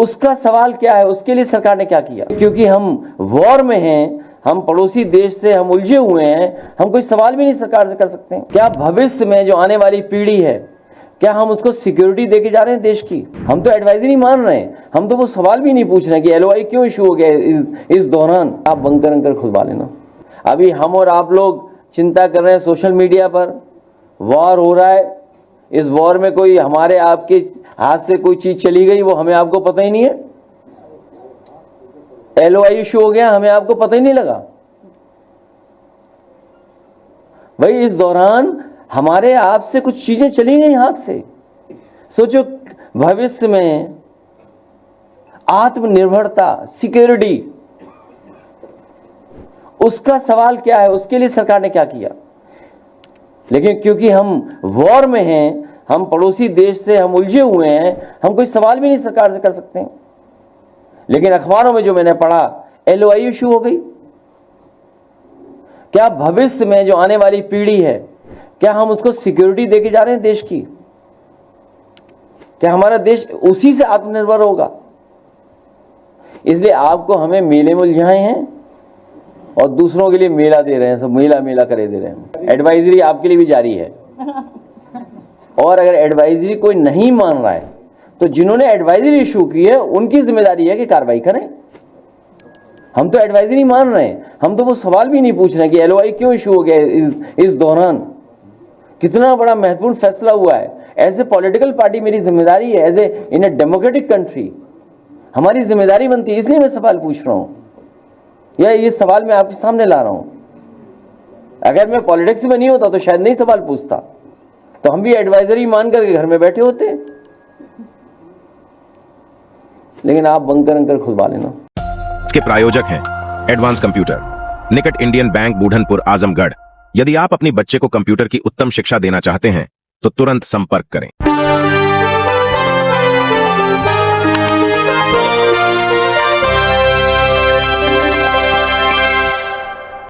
उसका सवाल क्या है, उसके लिए सरकार ने क्या किया? क्योंकि हम वॉर में हैं, हम पड़ोसी देश से हम उलझे हुए हैं, हम कोई सवाल भी नहीं सरकार से कर सकते हैं। क्या भविष्य में जो आने वाली पीढ़ी है, क्या हम उसको सिक्योरिटी देके जा रहे हैं देश की? हम तो एडवाइजरी मान रहे हैं, हम तो वो सवाल भी नहीं पूछ रहे हैं कि एलओआई क्यों इशू हो गया इस दौरान। आप बंकर अंकर खुलवा लेना। अभी हम और आप लोग चिंता कर रहे हैं सोशल मीडिया पर, वॉर हो रहा है, इस वॉर में कोई हमारे आपके हाथ से कोई चीज चली गई, वो हमें आपको पता ही नहीं है। एलओआई इशू हो गया, हमें आपको पता ही नहीं लगा। भाई इस दौरान हमारे आपसे कुछ चीजें चली गई हाथ से। सोचो भविष्य में आत्मनिर्भरता, सिक्योरिटी, उसका सवाल क्या है, उसके लिए सरकार ने क्या किया? लेकिन क्योंकि हम वॉर में हैं, हम पड़ोसी देश से हम उलझे हुए हैं, हम कोई सवाल भी नहीं सरकार से कर सकते हैं। लेकिन अखबारों में जो मैंने पढ़ा, एलओआई इशू हो गई। क्या भविष्य में जो आने वाली पीढ़ी है, क्या हम उसको सिक्योरिटी देके जा रहे हैं देश की? क्या हमारा देश उसी से आत्मनिर्भर होगा? इसलिए आपको हमें मेले में उलझाए हैं और दूसरों के लिए मेला दे रहे हैं, सब मेला मेला करे दे रहे हैं। एडवाइजरी आपके लिए भी जारी है, और अगर एडवाइजरी कोई नहीं मान रहा है तो जिन्होंने एडवाइजरी इशू की है उनकी जिम्मेदारी है कि कार्रवाई करें। हम तो एडवाइजरी मान रहे हैं, हम तो वो सवाल भी नहीं पूछ रहे हैं कि एलओआई क्यों इशू हो गया इस दौरान। कितना बड़ा महत्वपूर्ण फैसला हुआ है। एज ए पॉलिटिकल पार्टी मेरी जिम्मेदारी है, as a in a democratic country हमारी जिम्मेदारी बनती है, इसलिए मैं सवाल पूछ रहा हूं, या ये सवाल मैं आपके सामने ला रहा हूं। अगर मैं पॉलिटिक्स में नहीं होता तो शायद नहीं सवाल पूछता, तो हम भी एडवाइजरी मान करके घर में बैठे होते। लेकिन आप बंकर अंकर खुलवा लेना। इसके प्रायोजक हैं एडवांस कंप्यूटर, निकट इंडियन बैंक, बूढ़नपुर, आजमगढ़। यदि आप अपनी बच्चे को कंप्यूटर की उत्तम शिक्षा देना चाहते हैं तो तुरंत संपर्क करें।